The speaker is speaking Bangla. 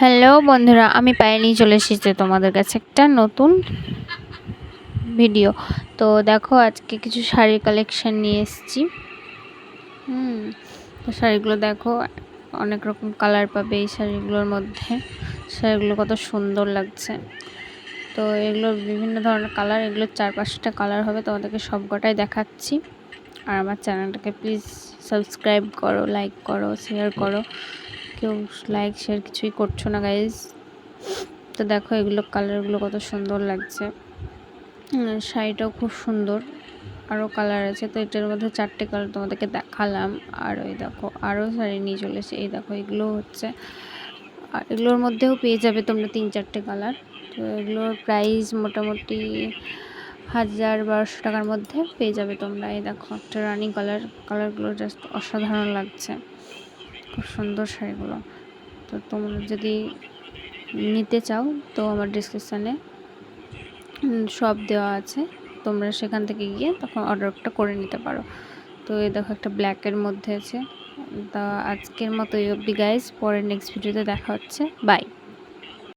হ্যালো বন্ধুরা, আমি পায়েল নিয়ে চলে এসেছি তোমাদের কাছে একটা নতুন ভিডিও। তো দেখো, আজকে কিছু শাড়ির কালেকশন নিয়ে এসেছি। তো শাড়িগুলো দেখো, অনেক রকম কালার পাবে এই শাড়িগুলোর মধ্যে। শাড়িগুলো কত সুন্দর লাগছে। তো এগুলোর বিভিন্ন ধরনের কালার, এগুলো 4-5টা কালার হবে, তোমাদেরকে সবকটাই দেখাচ্ছি। আর আমার চ্যানেলটাকে প্লিজ সাবস্ক্রাইব করো, লাইক করো, শেয়ার করো। কেউ লাইক শেয়ার কিছুই করছো না গাইজ। তো দেখো, এগুলো কালারগুলো কত সুন্দর লাগছে। শাড়িটাও খুব সুন্দর, আরও কালার আছে। তো এটার মধ্যে 4টে কালার তোমাদেরকে দেখালাম। আর ওই দেখো, আরও শাড়ি নিয়ে চলে এসে, এই দেখো এগুলো হচ্ছে। আর এগুলোর মধ্যেও পেয়ে যাবে তোমরা 3-4টে কালার। তো এগুলোর প্রাইস মোটামুটি 1000-1200 টাকার মধ্যে পেয়ে যাবে তোমরা। এই দেখো একটা রানি কালারগুলো জাস্ট অসাধারণ লাগছে, খুব সুন্দর শাড়িগুলো। তো তোমরা যদি নিতে চাও তো আমার ডিসক্রিপশানে সব দেওয়া আছে, তোমরা সেখান থেকে গিয়ে তখন অর্ডারটা করে নিতে পারো। তো এই দেখো একটা ব্ল্যাকের মধ্যে আছে। তা আজকের মতো এই অবধি গাইজ, পরের নেক্সট ভিডিওতে দেখা হচ্ছে। বাই।